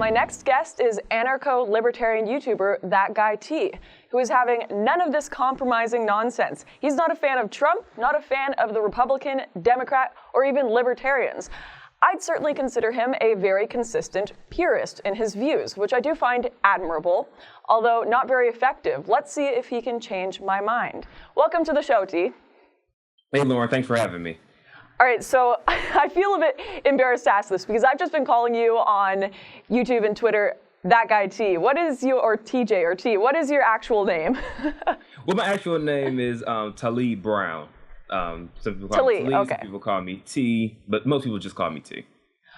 my next guest is anarcho-libertarian YouTuber That Guy T, who is having none of this compromising nonsense. He's not a fan of Trump, not a fan of the Republican, Democrat, or even libertarians. I'd certainly consider him a very consistent purist in his views, which I do find admirable, although not very effective. Let's see if he can change my mind. Welcome to the show, T. Hey, Lauren, thanks for having me. All right, so I feel a bit embarrassed to ask this because I've just been calling you on YouTube and Twitter That Guy T. What is your, or TJ or T, what is your actual name? Well, my actual name is Talib Brown. Some people call me Talib, okay. Some people call me T, but most people just call me T.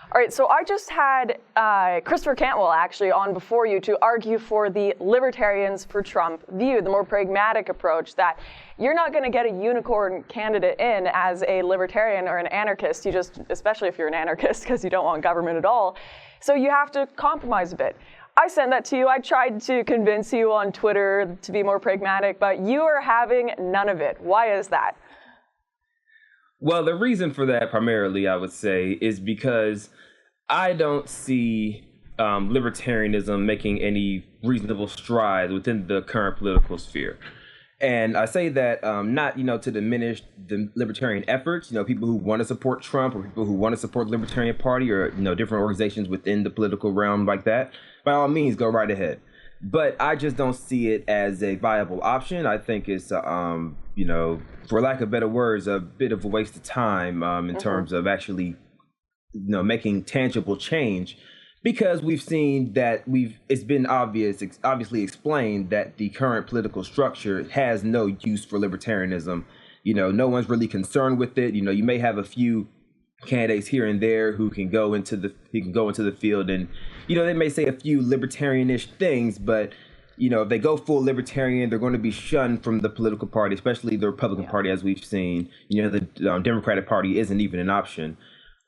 All right, so I just had Christopher Cantwell actually on before you to argue for the libertarians for Trump view, the more pragmatic approach that you're not going to get a unicorn candidate in as a libertarian or an anarchist. You just, especially if you're an anarchist, because you don't want government at all. So you have to compromise a bit. I sent that to you. I tried to convince you on Twitter to be more pragmatic, but you are having none of it. Why is that? Well, the reason for that primarily, I would say, is because I don't see libertarianism making any reasonable strides within the current political sphere. And I say that not, to diminish the libertarian efforts, people who want to support Trump or people who want to support the Libertarian Party or, different organizations within the political realm like that, by all means, go right ahead. But I just don't see it as a viable option. I think it's, for lack of better words, a bit of a waste of time in terms of actually, making tangible change. Because we've seen that it's been obviously explained that the current political structure has no use for libertarianism. No one's really concerned with it. You may have a few candidates here and there who can go into the field and, they may say a few libertarian-ish things, but if they go full libertarian, they're going to be shunned from the political party, especially the Republican Party, as we've seen. The Democratic Party isn't even an option.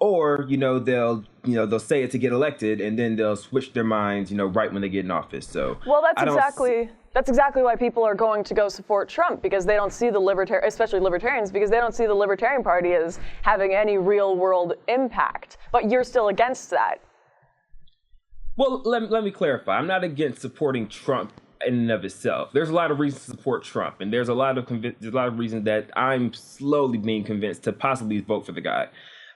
Or, they'll say it to get elected and then they'll switch their minds, right when they get in office. So, well, that's exactly why people are going to go support Trump, because they don't see the especially libertarians, because they don't see the Libertarian Party as having any real world impact. But you're still against that. Well, let me clarify. I'm not against supporting Trump in and of itself. There's a lot of reasons to support Trump, and there's a lot of reasons that I'm slowly being convinced to possibly vote for the guy.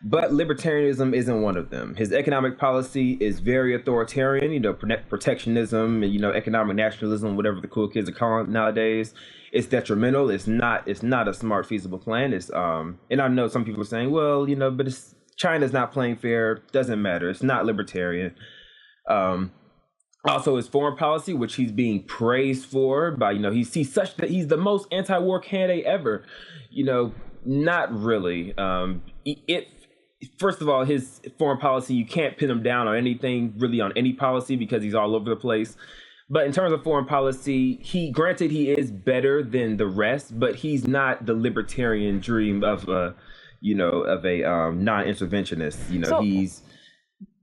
But libertarianism isn't one of them. His economic policy is very authoritarian, protectionism and, economic nationalism, whatever the cool kids are calling it nowadays. It's detrimental. It's not a smart, feasible plan. And I know some people are saying, well, but China's not playing fair. Doesn't matter. It's not libertarian. Also his foreign policy, which he's being praised for by, he's the most anti-war candidate ever. Not really. First of all, his foreign policy, you can't pin him down on anything, really on any policy, because he's all over the place. But in terms of foreign policy, he is better than the rest, but he's not the libertarian dream of a non-interventionist. So, he's...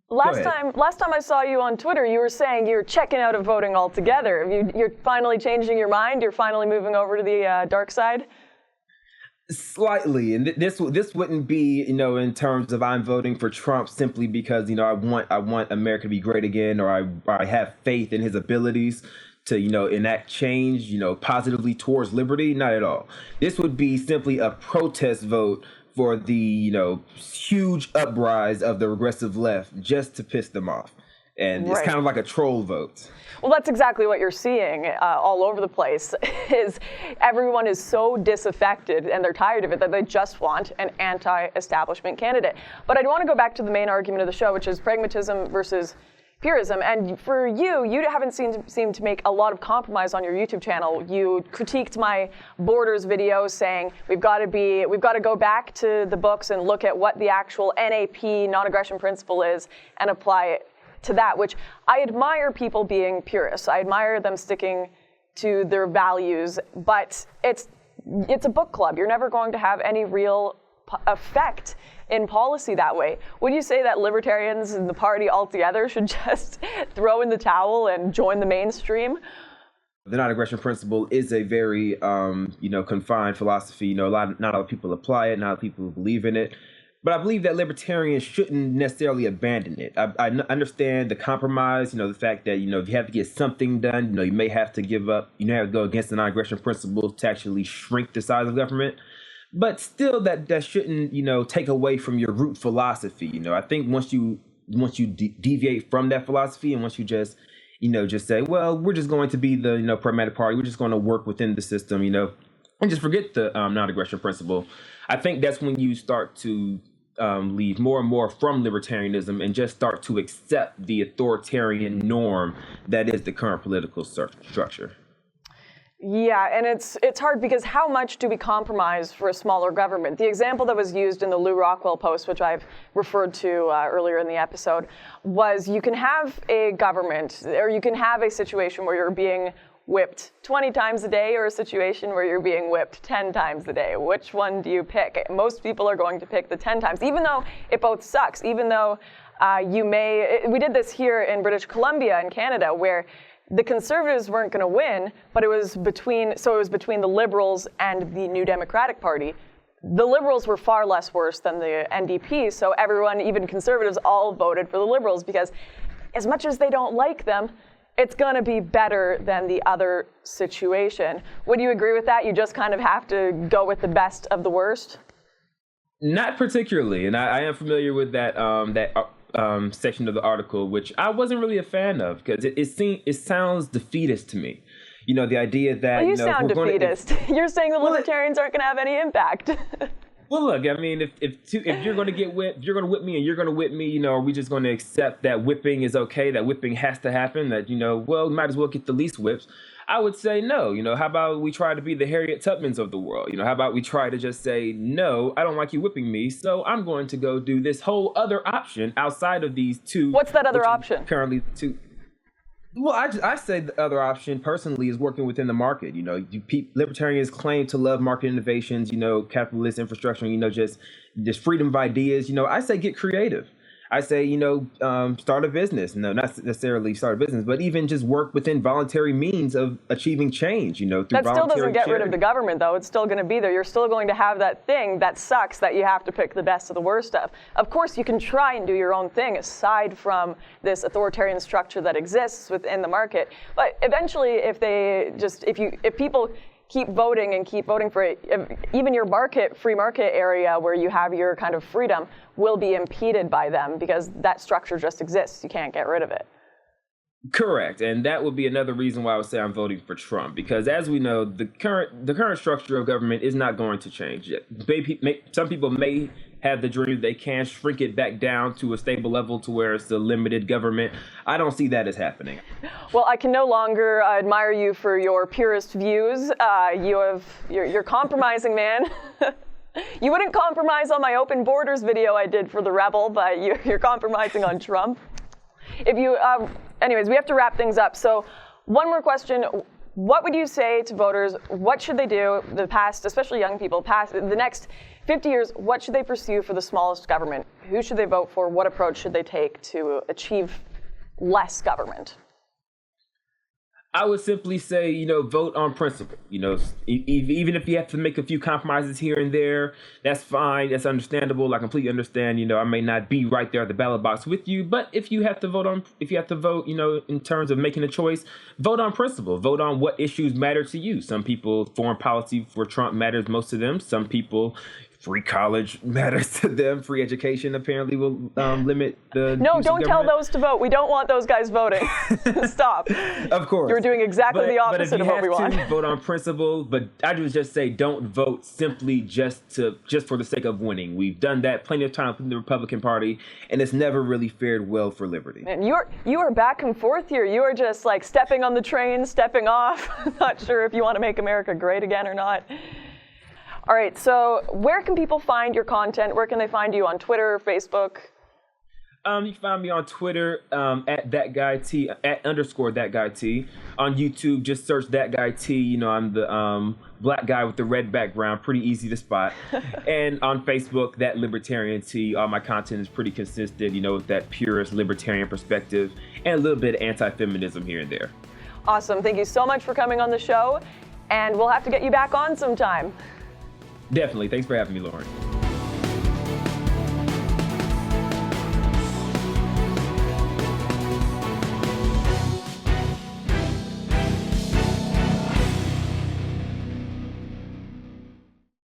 Last time I saw you on Twitter, you were saying you're checking out of voting altogether. You're finally changing your mind? You're finally moving over to the dark side? Slightly, and this wouldn't be, in terms of I'm voting for Trump simply because, I want America to be great again, or I have faith in his abilities to, enact change, positively towards liberty. Not at all. This would be simply a protest vote for the, huge uprise of the regressive left just to piss them off. And it's kind of like a troll vote. Well, that's exactly what you're seeing all over the place, is everyone is so disaffected and they're tired of it that they just want an anti-establishment candidate. But I want to go back to the main argument of the show, which is pragmatism versus purism. And for you haven't seemed to make a lot of compromise on your YouTube channel. You critiqued my borders video saying we've got to go back to the books and look at what the actual NAP, non-aggression principle is, and apply it to that, which I admire people being purists. I admire them sticking to their values, but it's a book club. You're never going to have any real effect in policy that way. Would you say that libertarians and the party altogether should just throw in the towel and join the mainstream? The non-aggression principle is a very, confined philosophy. Not a lot of people apply it. Not a lot of people believe in it. But I believe that libertarians shouldn't necessarily abandon it. I understand the compromise, the fact that, if you have to get something done, you may have to give up, you have to go against the non-aggression principle to actually shrink the size of government. But still, that shouldn't, take away from your root philosophy. I think once you deviate from that philosophy, and once you just say, well, we're just going to be the, pragmatic party, we're just going to work within the system, and just forget the non-aggression principle. I think that's when you start to leave more and more from libertarianism and just start to accept the authoritarian norm that is the current political structure. Yeah, and it's hard because how much do we compromise for a smaller government? The example that was used in the Lou Rockwell post, which I've referred to earlier in the episode, was you can have a government, or you can have a situation where you're being whipped 20 times a day, or a situation where you're being whipped 10 times a day. Which one do you pick? Most people are going to pick the 10 times, even though it both sucks, even though we did this here in British Columbia in Canada, where the Conservatives weren't going to win, but it was between the Liberals and the New Democratic Party. The Liberals were far less worse than the NDP, so everyone, even Conservatives, all voted for the Liberals because as much as they don't like them, it's going to be better than the other situation. Would you agree with that? You just kind of have to go with the best of the worst? Not particularly, and I am familiar with that section of the article, which I wasn't really a fan of because it sounds defeatist to me. The idea that you sound defeatist. You're saying the libertarians aren't going to have any impact. Well, look, I mean, if you're going to get whipped, you're going to whip me, and you're going to whip me. Are we just going to accept that whipping is okay? That whipping has to happen? That we might as well get the least whips. I would say no. How about we try to be the Harriet Tubmans of the world? How about we try to just say, no, I don't like you whipping me, so I'm going to go do this whole other option outside of these two. What's that other option? Currently two. Well, I say the other option personally is working within the market. Libertarians claim to love market innovations, capitalist infrastructure, just freedom of ideas. I say get creative. I say, start a business. No, not necessarily start a business, but even just work within voluntary means of achieving change, through that still doesn't get charity. rid of the government, though. It's still going to be there. You're still going to have that thing that sucks that you have to pick the best of the worst of. Of course, you can try and do your own thing aside from this authoritarian structure that exists within the market. But eventually, if people keep voting for it, even your free market area where you have your kind of freedom will be impeded by them because that structure just exists. You can't get rid of it. Correct. And that would be another reason why I would say I'm voting for Trump, because as we know, the current structure of government is not going to change. Some people may have the dream they can shrink it back down to a stable level to where it's a limited government. I don't see that as happening. Well, I can no longer admire you for your purist views. You're compromising, man. You wouldn't compromise on my open borders video I did for the Rebel, but you're compromising on Trump. Anyways, we have to wrap things up. So one more question. What would you say to voters? What should they do especially young people, the next 50 years, what should they pursue for the smallest government? Who should they vote for? What approach should they take to achieve less government? I would simply say, vote on principle. Even if you have to make a few compromises here and there, that's fine. That's understandable. I completely understand. I may not be right there at the ballot box with you, but if you have to vote, in terms of making a choice, vote on principle. Vote on what issues matter to you. Some people, foreign policy for Trump matters most to them. Some people, free college matters to them. Free education apparently will limit the. No, don't tell those to vote. We don't want those guys voting. Stop. Of course. You're doing exactly the opposite of what we want. But if you have to, vote on principle. But I would just say don't vote simply just for the sake of winning. We've done that plenty of times in the Republican Party, and it's never really fared well for liberty. And you are back and forth here. You are just like stepping on the train, stepping off. Not sure if you want to make America great again or not. All right, so where can people find your content? Where can they find you on Twitter, Facebook? You can find me on Twitter at @thatguyt, @_thatguyt. On YouTube, just search That Guy T. I'm the black guy with the red background, pretty easy to spot. And on Facebook, That Libertarian T. All my content is pretty consistent, with that purist libertarian perspective and a little bit of anti-feminism here and there. Awesome. Thank you so much for coming on the show, and we'll have to get you back on sometime. Definitely. Thanks for having me, Lauren.